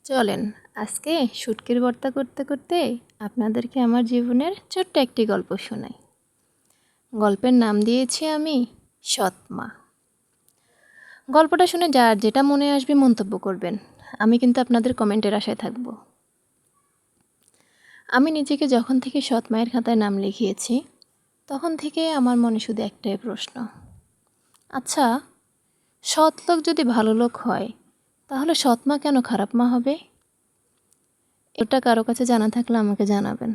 চলেন আজকে শুটকির ভর্তা করতে করতে আপনাদেরকে আমার জীবনের ছোট্ট একটি গল্প শোনাই। গল্পের নাম দিয়েছি আমি সৎ মা। গল্পটা শুনে যার যেটা মনে আসবে মন্তব্য করবেন, আমি কিন্তু আপনাদের কমেন্টের আশায় থাকব। আমি নিজেকে যখন থেকে সৎ মায়ের খাতায় নাম লিখিয়েছি তখন থেকে আমার মনে শুধু একটাই প্রশ্ন, আচ্ছা সৎ লোক যদি ভালো লোক হয় তাহলে সৎ মা কেন খারাপ মা হবে? এটা কারো কাছে জানা থাকলে আমাকে জানাবেন।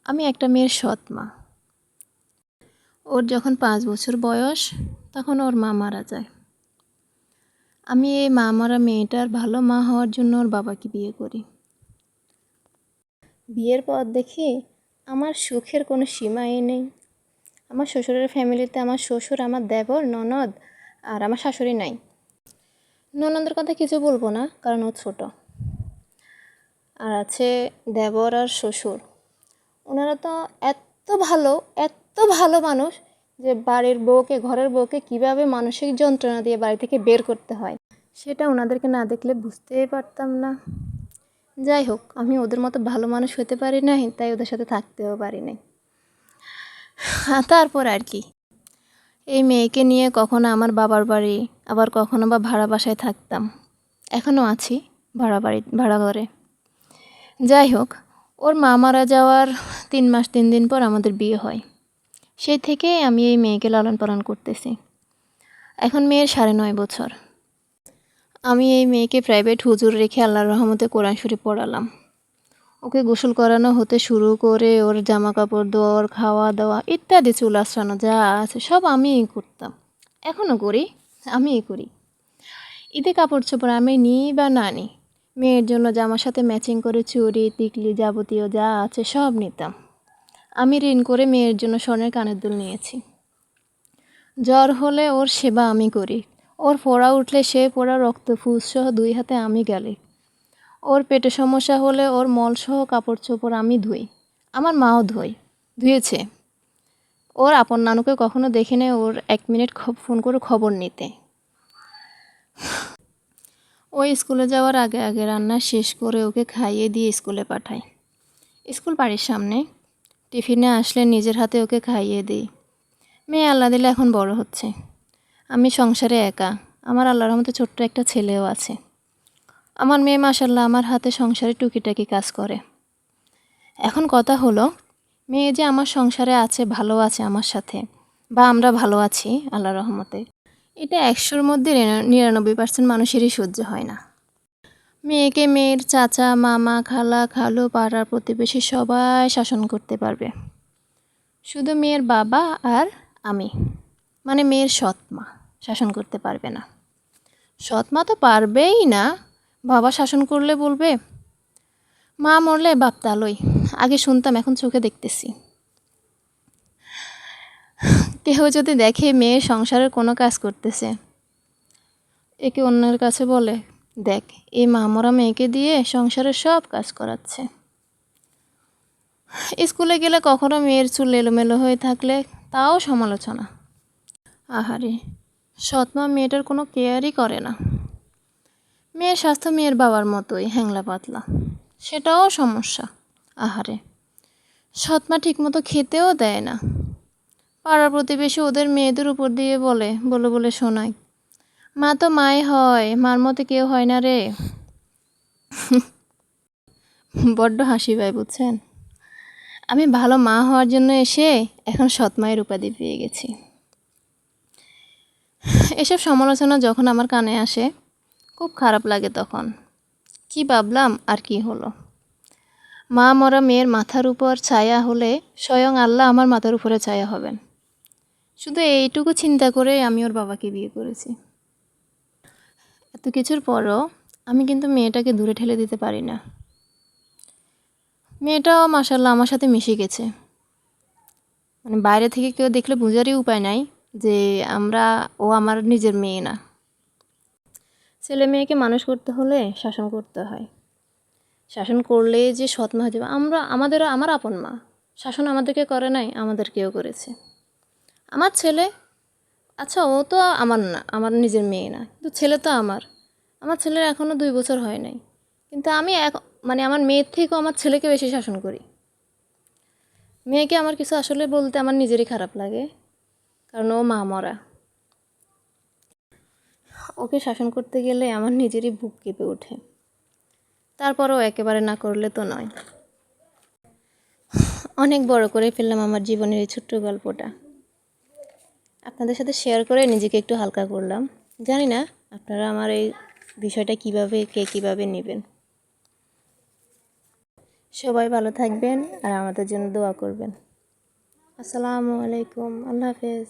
আমি একটা মেয়ের সৎ মা। ওর যখন 5 বছর বয়স তখন ওর মা মারা যায়। আমি এই মা মরা মেয়েটার ভালো মা হওয়ার জন্য ওর বাবাকে বিয়ে করি। বিয়ের পর দেখি আমার সুখের কোনো সীমাই নেই। আমার শ্বশুরের ফ্যামিলিতে আমার শ্বশুর, আমার দেবর, ননদ আর আমার শাশুড়ি নাই। ননদের কথা কিছু বলবো না কারণ ও ছোট। আর আছে দেবর আর শ্বশুর। ওনারা তো এত ভালো, এত ভালো মানুষ যে বাড়ির বউকে, ঘরের বউকে কীভাবে মানসিক যন্ত্রণা দিয়ে বাড়ি থেকে বের করতে হয় সেটা ওনাদেরকে না দেখলে বুঝতেই পারতাম না। যাই হোক, আমি ওদের মতো ভালো মানুষ হতে পারি নাই, তাই ওদের সাথে থাকতেও পারি নাই। তারপর আর কি, এই মেয়েকে নিয়ে কখনো আমার বাবার বাড়ি, আবার কখনো বা ভাড়া বাসায় থাকতাম। এখনও আছি ভাড়া ঘরে। যাই হোক, ওর মা মারা যাওয়ার 3 মাস 3 দিন পর আমাদের বিয়ে হয়। সেই থেকে আমি এই মেয়েকে লালন পালন করতেছি। এখন মেয়ের 9.5 বছর। আমি এই মেয়েকে প্রাইভেট হুজুর রেখে আল্লাহর রহমতে কোরআন শরীফ পড়ালাম। ওকে গোসল করানো হতে শুরু করে ওর জামা কাপড় ধোয়া, ওর খাওয়া দাওয়া ইত্যাদি চুল আঁচড়ানো যা আছে সব আমিই করতাম, এখনও করি, আমিই করি। ঈদে কাপড় চোপড় আমি নিই বা না নিই, মেয়ের জন্য জামার সাথে ম্যাচিং করে চুড়ি, টিকলি যাবতীয় যা আছে সব নিতাম। আমি ঋণ করে মেয়ের জন্য স্বর্ণের কানের দুল নিয়েছি। জ্বর হলে ওর সেবা আমি করি, ওর ফোড়া উঠলে সে ফোড়া রক্ত ফুসসহ 2 হাতে আমি গালি। ওর পেটে সমস্যা হলে ওর মলসহ কাপড় চোপড় আমি ধুই, আমার মাও ধুয়েছে। ওর আপন নানুকে কখনো দেখিনি ওর 1 মিনিট ফোন করে খবর নিতে। ওই স্কুলে যাওয়ার আগে আগে রান্না শেষ করে ওকে খাইয়ে দিয়ে স্কুলে পাঠাই। স্কুল বাড়ির সামনে, টিফিনে আসলে নিজের হাতে ওকে খাইয়ে দিই। মেয়ে আল্লাহ দিলে এখন বড় হচ্ছে। আমি সংসারে একা, আমার আল্লাহর রহমতে ছোট্ট একটা ছেলেও আছে। আমার মেয়ে মাশাআল্লাহ আমার হাতে সংসারে টুকিটাকি কাজ করে। এখন কথা হলো, মেয়ে যে আমার সংসারে আছে, ভালো আছে আমার সাথে, বা আমরা ভালো আছি আল্লাহর রহমতে, এটা 100-র মধ্যে 99% মানুষেরই সহ্য হয় না। মেয়েকে মেয়ের চাচা, মামা, খালা, খালু, পাড়ার প্রতিবেশী সবাই শাসন করতে পারবে, শুধু মেয়ের বাবা আর আমি, মানে মেয়ের সৎ মা শাসন করতে পারবে না। সৎ মা তো পারবেই না, বাবা শাসন করলে বলবে মা মরলে বাপ তালই। আগে শুনতাম, এখন চোখে দেখতেছি। কেউ যদি দেখে মেয়ে সংসারের কোনো কাজ করতেছে, একে অন্যের কাছে বলে, দেখ এই মা মরা মেয়েকে দিয়ে সংসারের সব কাজ করাচ্ছে। স্কুলে গেলে কখনো মেয়ের চুল এলোমেলো হয়ে থাকলে তাও সমালোচনা। আহারে, সৎ মা মেয়েটার কোনো কেয়ারই করে না। মেয়ের স্বাস্থ্য মেয়ের বাবার মতোই হ্যাংলা পাতলা, সেটাও সমস্যা। আহারে, সৎ মা ঠিকমতো খেতেও দেয় না। পাড়ার প্রতিবেশী ওদের মেয়েদের উপর দিয়ে বলে বলে শোনায়, মা তো মাই হয়, মার মতো কেউ হয় না রে। বড্ড হাসি পায় বুঝছেন। আমি ভালো মা হওয়ার জন্য এসে এখন সৎ মায়ের উপাধি পেয়ে গেছি। এসব সমালোচনা যখন আমার কানে আসে খুব খারাপ লাগে। তখন কি ভাবলাম আর কি হলো, মা মরা মেয়ের মাথার উপর ছায়া হলে স্বয়ং আল্লাহ আমার মাথার উপরে ছায়া হবেন। শুধু এইটুকু চিন্তা করে আমি ওর বাবাকে বিয়ে করেছি। এত কিছুর পরও আমি কিন্তু মেয়েটাকে দূরে ঠেলে দিতে পারি না। মেয়েটাও মাশাআল্লাহ আমার সাথে মিশে গেছে, মানে বাইরে থেকে কেউ দেখলে বোঝারই উপায় নাই যে ও আমার নিজের মেয়ে না। ছেলে মেয়েকে মানুষ করতে হলে শাসন করতে হয়, শাসন করলে যে সৎ মা হয়ে যাবে। আমার আপন মা শাসন আমাদেরকে করে নাই, আমাদেরকেও করেছে। আমার ছেলে, আচ্ছা ও তো আমার না, আমার নিজের মেয়ে না, কিন্তু ছেলে তো আমার, আমার ছেলের এখনও 2 বছর হয় নাই, কিন্তু আমি মানে আমার মেয়ের থেকেও আমার ছেলেকে বেশি শাসন করি। মেয়েকে আমার কিছু আসলে বলতে আমার নিজেরই খারাপ লাগে, কারণ ও মা মরা। ওকে শাসন করতে গেলে আমার নিজেরই বুক কেঁপে ওঠে। তারপরেও একেবারে না করলে তো নয়। অনেক বড় করে ফেললাম আমার জীবনের এই ছোট্ট গল্পটা। আপনাদের সাথে শেয়ার করে নিজেকে একটু হালকা করলাম। জানি না আপনারা আমার এই বিষয়টা কে কীভাবে নেবেন। সবাই ভালো থাকবেন আর আমাদের জন্য দোয়া করবেন। আসসালামু আলাইকুম, আল্লাহ হাফেজ।